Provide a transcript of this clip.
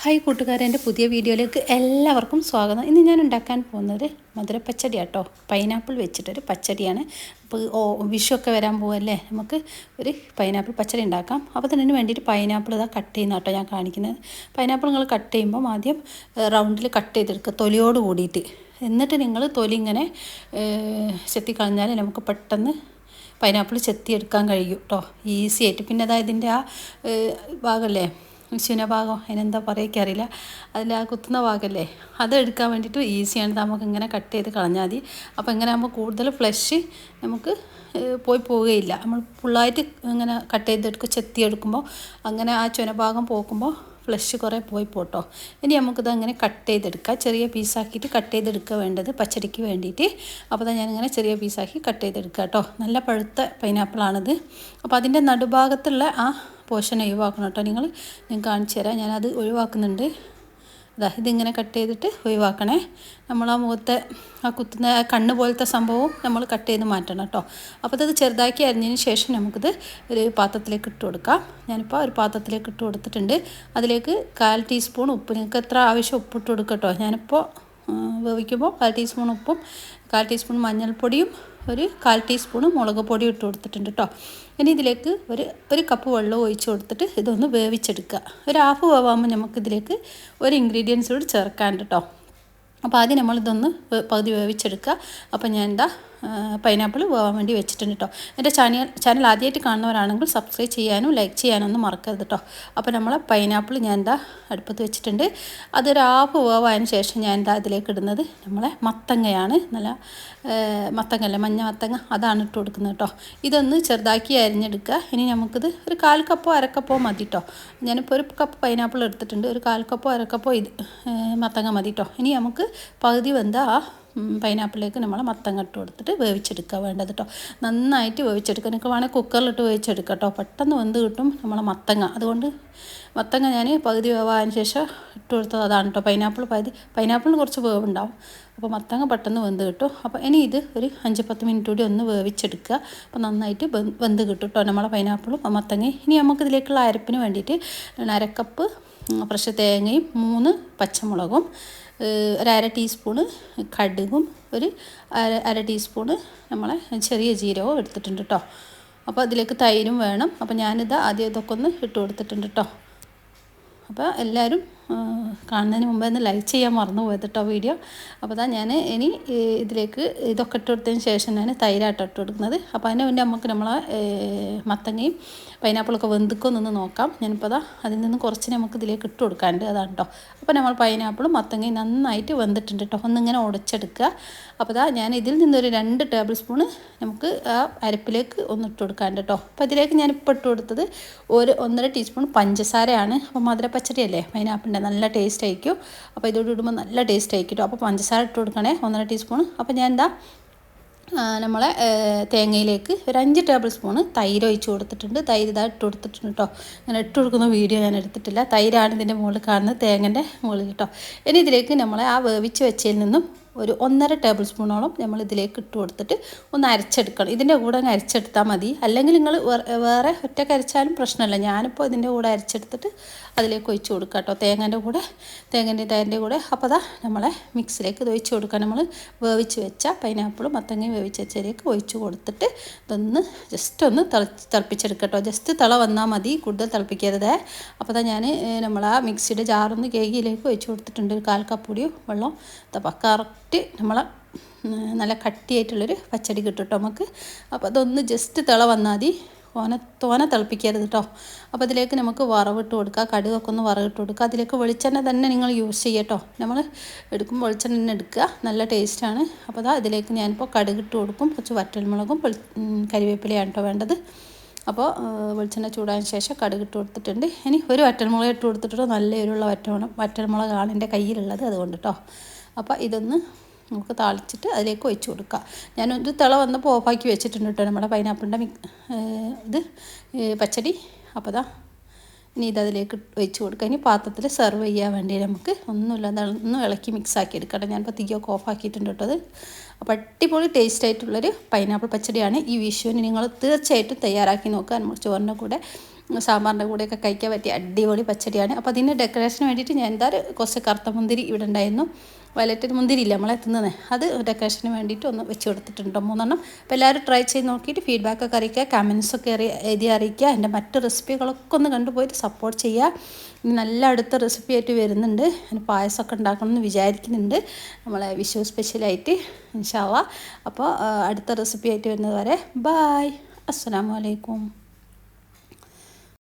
Hi കൂട്ടുകാരെ, എൻ്റെ പുതിയ വീഡിയോയിലേക്ക് എല്ലാവർക്കും സ്വാഗതം. ഇന്ന് ഞാൻ ഉണ്ടാക്കാൻ പോകുന്നത് മധുരപ്പച്ചടി കേട്ടോ. പൈനാപ്പിൾ വെച്ചിട്ടൊരു പച്ചടിയാണ്. അപ്പോൾ വിഷുവൊക്കെ വരാൻ പോവല്ലേ, നമുക്ക് ഒരു പൈനാപ്പിൾ പച്ചടി ഉണ്ടാക്കാം. അപ്പോൾ അതിന് വേണ്ടിയിട്ട് പൈനാപ്പിൾ ഇതാ കട്ട് ചെയ്യുന്ന കേട്ടോ ഞാൻ കാണിക്കുന്നത്. പൈനാപ്പിൾ നിങ്ങൾ കട്ട് ചെയ്യുമ്പോൾ ആദ്യം റൗണ്ടിൽ കട്ട് ചെയ്തെടുക്കുക, തൊലിയോട് കൂടിയിട്ട്. എന്നിട്ട് നിങ്ങൾ തൊലി ഇങ്ങനെ ചെത്തി കളഞ്ഞാൽ നമുക്ക് പെട്ടെന്ന് പൈനാപ്പിൾ ചെത്തിയെടുക്കാൻ കഴിയും കേട്ടോ, ഈസി ആയിട്ട്. പിന്നെ അതായത് ഇതിൻ്റെ ആ ഭാഗമല്ലേ, വിഷുവിന ഭാഗം, അതിനെന്താ പറയുക അറിയില്ല, അതിൽ ആ കുത്തുന്ന ഭാഗമല്ലേ, അത് എടുക്കാൻ വേണ്ടിയിട്ട് ഈസിയാണ്. നമുക്ക് ഇങ്ങനെ കട്ട് ചെയ്ത് കളഞ്ഞാൽ മതി. അപ്പോൾ ഇങ്ങനെ ആകുമ്പോൾ കൂടുതൽ ഫ്ലഷ് നമുക്ക് പോവുകയില്ല. നമ്മൾ ഫുള്ളായിട്ട് ഇങ്ങനെ കട്ട് ചെയ്തെടുക്കുക, ചെത്തിയെടുക്കുമ്പോൾ അങ്ങനെ ആ ചുനഭാഗം പോക്കുമ്പോൾ ഫ്ലഷ് കുറേ പോട്ടോ. ഇനി നമുക്കിത് അങ്ങനെ കട്ട് ചെയ്തെടുക്കുക, ചെറിയ പീസാക്കിയിട്ട് കട്ട് ചെയ്തെടുക്കുക വേണ്ടത് പച്ചടിക്ക് വേണ്ടിയിട്ട്. അപ്പോൾ ഞാനിങ്ങനെ ചെറിയ പീസാക്കി കട്ട് ചെയ്തെടുക്കുക കേട്ടോ. നല്ല പഴുത്ത പൈനാപ്പിളാണിത്. അപ്പോൾ അതിൻ്റെ നടുഭാഗത്തുള്ള ആ പോർഷൻ ഒഴിവാക്കണം കേട്ടോ. ഞാൻ കാണിച്ചു തരാം, ഞാനത് ഒഴിവാക്കുന്നുണ്ട്. ഇതിങ്ങനെ കട്ട് ചെയ്തിട്ട് ഒഴിവാക്കണേ. നമ്മൾ ആ മുഖത്തെ ആ കുത്തുന്ന കണ്ണ് പോലത്തെ സംഭവം നമ്മൾ കട്ട് ചെയ്ത് മാറ്റണം കേട്ടോ. അപ്പോൾ അത് ചെറുതാക്കി അരിഞ്ഞതിന് ശേഷം നമുക്കിത് ഒരു പാത്രത്തിലേക്ക് ഇട്ട് കൊടുക്കാം. ഞാനിപ്പോൾ ഒരു പാത്രത്തിലേക്ക് ഇട്ട് കൊടുത്തിട്ടുണ്ട്. അതിലേക്ക് 1/4 ടീസ്പൂൺ ഉപ്പ്, നിങ്ങൾക്ക് എത്ര ആവശ്യം ഉപ്പിട്ട് കൊടുക്കുക കേട്ടോ. ഞാനിപ്പോൾ വേവിക്കുമ്പോൾ 1/4 ടീസ്പൂൺ ഉപ്പും 1/4 ടീസ്പൂൺ മഞ്ഞൾപ്പൊടിയും ഒരു 1/4 ടീസ്പൂൺ മുളക് പൊടി ഇട്ട് കൊടുത്തിട്ടുണ്ട് കേട്ടോ. ഇനി ഇതിലേക്ക് ഒരു കപ്പ് വെള്ളം ഒഴിച്ച് കൊടുത്തിട്ട് ഇതൊന്ന് വേവിച്ചെടുക്കുക. ഒരു ഹാഫ് വേവാകുമ്പോൾ നമുക്കിതിലേക്ക് ഒരു ഇൻഗ്രീഡിയൻസ് കൂടി ചേർക്കാനുണ്ട് കേട്ടോ. അപ്പോൾ ആദ്യം നമ്മളിതൊന്ന് പകുതി വേവിച്ചെടുക്കുക. അപ്പോൾ ഞാൻ പൈനാപ്പിൾ വേവാൻ വേണ്ടി വെച്ചിട്ടുണ്ട് കേട്ടോ. എൻ്റെ ചാനൽ ആദ്യമായിട്ട് കാണുന്നവരാണെങ്കിൽ സബ്സ്ക്രൈബ് ചെയ്യാനും ലൈക്ക് ചെയ്യാനൊന്നും മറക്കരുത് കേട്ടോ. അപ്പോൾ നമ്മൾ പൈനാപ്പിൾ ഞാൻ അടുപ്പത്ത് വെച്ചിട്ടുണ്ട്. അതൊരു ഹാഫ് വേവായതിന് ശേഷം ഞാൻ അതിലേക്ക് ഇടുന്നത് നമ്മളെ മത്തങ്ങയാണ്. നല്ല മത്തങ്ങല്ലേ, മഞ്ഞ മത്തങ്ങ, അതാണ് ഇട്ട് കൊടുക്കുന്നത് കേട്ടോ. ഇതൊന്ന് ചെറുതാക്കി അരിഞ്ഞെടുക്കുക. ഇനി നമുക്കിത് ഒരു 1/4 കപ്പോ 1/2 കപ്പോ മതി കേട്ടോ. ഞാനിപ്പോൾ ഒരു കപ്പ് പൈനാപ്പിൾ എടുത്തിട്ടുണ്ട്, ഒരു 1/4 കപ്പോ 1/2 കപ്പോ ഇത് മത്തങ്ങ മതി കേട്ടോ. ഇനി നമുക്ക് പകുതി വെന്ത ആ പൈനാപ്പിളിലേക്ക് നമ്മൾ മത്തങ്ങ ഇട്ട് കൊടുത്തിട്ട് വേവിച്ചെടുക്കുക വേണ്ടത് കേട്ടോ. നന്നായിട്ട് വേവിച്ചെടുക്കുക. നിങ്ങൾക്ക് വേണമെങ്കിൽ കുക്കറിലിട്ട് വേവിച്ചെടുക്കുക കേട്ടോ, പെട്ടെന്ന് വെന്ത് കിട്ടും നമ്മളെ മത്തങ്ങ. അതുകൊണ്ട് മത്തങ്ങ ഞാൻ പകുതി വേവായതിന് ശേഷം ഇട്ട് കൊടുത്തത് അതാണ് കേട്ടോ. പൈനാപ്പിളിന് കുറച്ച് വേവുണ്ടാവും, അപ്പോൾ മത്തങ്ങ പെട്ടെന്ന് വെന്ത് കിട്ടും. അപ്പോൾ ഇനി ഇത് ഒരു 5-10 മിനിറ്റ് കൂടി ഒന്ന് വേവിച്ചെടുക്കുക. അപ്പോൾ നന്നായിട്ട് വെന്ത് കിട്ടും കേട്ടോ നമ്മളെ പൈനാപ്പിളും മത്തങ്ങയും. ഇനി നമുക്കിതിലേക്കുള്ള അരപ്പിന് വേണ്ടിയിട്ട് 1/2 കപ്പ് ഫ്രഷ് തേങ്ങയും 3 പച്ചമുളകും, ഒരു 1/2 ടീസ്പൂണ് കടുകും, ഒരു 1/2 ടീസ്പൂണ് നമ്മളെ ചെറിയ ജീരകവും എടുത്തിട്ടുണ്ട് കേട്ടോ. അപ്പോൾ അതിലേക്ക് തൈരും വേണം. അപ്പോൾ ഞാനിത് ആദ്യം ഇതൊക്കെ ഒന്ന് ഇട്ട് കൊടുത്തിട്ടുണ്ട് കേട്ടോ. അപ്പോൾ എല്ലാവരും കാണുന്നതിന് മുമ്പേ ഒന്ന് ലൈക്ക് ചെയ്യാൻ മറന്നു പോയത് കേട്ടോ വീഡിയോ. അപ്പോൾ ഞാൻ ഇനി ഇതിലേക്ക് ഇതൊക്കെ ഇട്ട് കൊടുത്തതിന് ശേഷം ഞാൻ തൈരായിട്ട് ഇട്ട് കൊടുക്കുന്നത്. അപ്പോൾ അതിന് മുന്നേ നമുക്ക് നമ്മളെ മത്തങ്ങയും പൈനാപ്പിളൊക്കെ വെന്തിക്കൊന്നൊന്ന് നോക്കാം. ഞാനിപ്പോൾ അതിൽ നിന്ന് കുറച്ച് നമുക്ക് ഇതിലേക്ക് ഇട്ട് കൊടുക്കാനുണ്ട്, അതാണ് കേട്ടോ. അപ്പോൾ നമ്മൾ പൈനാപ്പിളും മത്തങ്ങയും നന്നായിട്ട് വെന്തിട്ടുണ്ട് കേട്ടോ. ഒന്നിങ്ങനെ ഉടച്ചെടുക്കുക. അപ്പോൾ ഞാൻ ഇതിൽ നിന്നൊരു 2 ടേബിൾ സ്പൂണ് നമുക്ക് ആ അരപ്പിലേക്ക് ഒന്ന് ഇട്ട് കൊടുക്കാനുണ്ട് കേട്ടോ. അപ്പോൾ ഇതിലേക്ക് ഞാനിപ്പോൾ ഇട്ട് കൊടുത്തത് ഒരു 1.5 ടീസ്പൂൺ പഞ്ചസാരയാണ്. അപ്പോൾ മധുരപ്പച്ചടി അല്ലേ, പൈനാപ്പിളിൻ്റെ നല്ല ടേസ്റ്റ് ആയിരിക്കും. അപ്പോൾ ഇതോട് ഇടുമ്പോൾ നല്ല ടേസ്റ്റ് ആയിരിക്കും കേട്ടോ. അപ്പോൾ പഞ്ചസാര ഇട്ട് കൊടുക്കണേ, 1.5 ടീസ്പൂൺ. അപ്പോൾ ഞാൻ നമ്മളെ തേങ്ങയിലേക്ക് ഒരു 5 ടേബിൾ സ്പൂണ് തൈര് ഒഴിച്ച് കൊടുത്തിട്ടുണ്ട്. തൈര് ഇട്ട് കൊടുത്തിട്ടുണ്ട് കേട്ടോ. ഞാൻ ഇട്ട് കൊടുക്കുന്ന വീഡിയോ ഞാൻ എടുത്തിട്ടില്ല. തൈരാണ് ഇതിൻ്റെ മുകളിൽ കാണുന്നത്, തേങ്ങൻ്റെ മുകളിൽ കേട്ടോ. ഇനി ഇതിലേക്ക് നമ്മളെ ആ വേവിച്ച് വെച്ചതിൽ നിന്നും ഒരു 1.5 ടേബിൾ സ്പൂണോളം നമ്മൾ ഇതിലേക്ക് ഇട്ട് കൊടുത്തിട്ട് ഒന്ന് അരച്ചെടുക്കണം. ഇതിൻ്റെ കൂടെ അങ്ങ് അരച്ചെടുത്താൽ മതി, അല്ലെങ്കിൽ നിങ്ങൾ വേറെ ഒറ്റയ്ക്ക് അരച്ചാലും പ്രശ്നമില്ല. ഞാനിപ്പോൾ ഇതിൻ്റെ കൂടെ അരച്ചെടുത്തിട്ട് അതിലേക്ക് ഒഴിച്ച് കൊടുക്കുക കേട്ടോ, തേങ്ങേൻ്റെ തൈരിൻ്റെ കൂടെ. അപ്പോൾ നമ്മളെ മിക്സിലേക്ക് ഇത് ഒഴിച്ച് കൊടുക്കുക. നമ്മൾ വേവിച്ച് വെച്ച പൈനാപ്പിളും മത്തങ്ങയും വേവിച്ച് വെച്ചതിലേക്ക് ഒഴിച്ച് കൊടുത്തിട്ട് ഇതൊന്ന് ജസ്റ്റ് ഒന്ന് തിളപ്പിച്ചെടുക്കുക കേട്ടോ. ജസ്റ്റ് തിള വന്നാൽ മതി, കൂടുതൽ തിളപ്പിക്കരുത്. അപ്പോൾ ഞാൻ നമ്മളാ മിക്സിയുടെ ജാറൊന്ന് കേക്കിലേക്ക് ഒഴിച്ച് കൊടുത്തിട്ടുണ്ട്, ഒരു 1/4 കപ്പ് കൂടി വെള്ളം. അപ്പോൾ കറക്റ്റ് നമ്മളെ നല്ല കട്ടിയായിട്ടുള്ളൊരു പച്ചടി കിട്ടും കേട്ടോ നമുക്ക്. അപ്പോൾ അതൊന്ന് ജസ്റ്റ് തിള വന്നാൽ മതി, തോനെ തിളപ്പിക്കരുത് കേട്ടോ. അപ്പോൾ അതിലേക്ക് നമുക്ക് വറവിട്ട് കൊടുക്കുക, കടുകൊക്കെ ഒന്ന് വറവിട്ട് കൊടുക്കുക. അതിലേക്ക് വെളിച്ചെണ്ണ തന്നെ നിങ്ങൾ യൂസ് ചെയ്യുക കേട്ടോ. നമ്മൾ എടുക്കുമ്പോൾ വെളിച്ചെണ്ണ തന്നെ എടുക്കുക, നല്ല ടേസ്റ്റാണ്. അപ്പോൾ ഇതിലേക്ക് ഞാനിപ്പോൾ കടുകിട്ട് കൊടുക്കും, കുറച്ച് വറ്റൽമുളകും കരിവേപ്പിലയാണ് കേട്ടോ വേണ്ടത്. അപ്പോൾ വെളിച്ചെണ്ണ ചൂടായതിന് ശേഷം കടുകിട്ട് കൊടുത്തിട്ടുണ്ട്. ഇനി ഒരു വറ്റൽമുളക് ഇട്ട് കൊടുത്തിട്ടോ, നല്ല എരിവുള്ള വറ്റൽമുളകാണ് എൻ്റെ കയ്യിലുള്ളത്, അതുകൊണ്ട് കേട്ടോ. അപ്പോൾ ഇതൊന്ന് നമുക്ക് താളിച്ചിട്ട് അതിലേക്ക് ഒഴിച്ച് കൊടുക്കുക. ഞാനൊരു തിള വന്നപ്പോൾ ഓഫാക്കി വെച്ചിട്ടുണ്ട് കേട്ടോ നമ്മുടെ പൈനാപ്പിളിൻ്റെ ഇത് പച്ചടി. അപ്പോൾ ഇനി ഇതതിലേക്ക് ഒഴിച്ച് കൊടുക്കുക. ഇനി പാത്രത്തിൽ സെർവ് ചെയ്യാൻ വേണ്ടി നമുക്ക് ഒന്നുമില്ല, ഒന്ന് ഇളക്കി മിക്സാക്കി എടുക്കട്ടെ. ഞാനിപ്പോൾ തീയൊക്കെ ഓഫാക്കിയിട്ടുണ്ട് കേട്ടോ. അപ്പോൾ അടിപൊളി ടേസ്റ്റ് ആയിട്ടുള്ളൊരു പൈനാപ്പിൾ പച്ചടിയാണ്. ഈ വിഷുവിന് നിങ്ങൾ തീർച്ചയായിട്ടും തയ്യാറാക്കി നോക്കുക. നമ്മൾ ചോറിൻ്റെ കൂടെ സാമ്പാറിൻ്റെ കൂടെയൊക്കെ കഴിക്കാൻ പറ്റിയ അടിപൊളി പച്ചടിയാണ്. അപ്പോൾ അതിന് ഡെക്കറേഷന് വേണ്ടിയിട്ട് ഞാൻ എന്തായാലും കുറച്ച് കറുത്ത മുന്തിരി ഇവിടെ ഉണ്ടായിരുന്നു. വയലറ്റ് മുന്തിരി ഇല്ല നമ്മളെ തിന്നുന്നത്, അത് ഡെക്കറേഷന് വേണ്ടിയിട്ട് ഒന്ന് വെച്ച് കൊടുത്തിട്ടുണ്ട് 3 അപ്പോൾ എല്ലാവരും ട്രൈ ചെയ്ത് നോക്കിയിട്ട് ഫീഡ്ബാക്കൊക്കെ അറിയിക്കുക, കമൻസൊക്കെ എഴുതി അറിയിക്കുക. എൻ്റെ മറ്റ് റെസിപ്പികളൊക്കെ ഒന്ന് കണ്ടുപോയിട്ട് സപ്പോർട്ട് ചെയ്യുക. ഇനി നല്ല അടുത്ത റെസിപ്പി ആയിട്ട് വരുന്നുണ്ട്. ഞാൻ പായസമൊക്കെ ഉണ്ടാക്കണമെന്ന് വിചാരിക്കുന്നുണ്ട്, നമ്മളെ വിഷു സ്പെഷ്യലായിട്ട് ഇൻഷാ അല്ലാഹ്. അപ്പോൾ അടുത്ത റെസിപ്പി ആയിട്ട് വരുന്നത് വരെ ബായ്, അസ്സലാമു അലൈക്കും.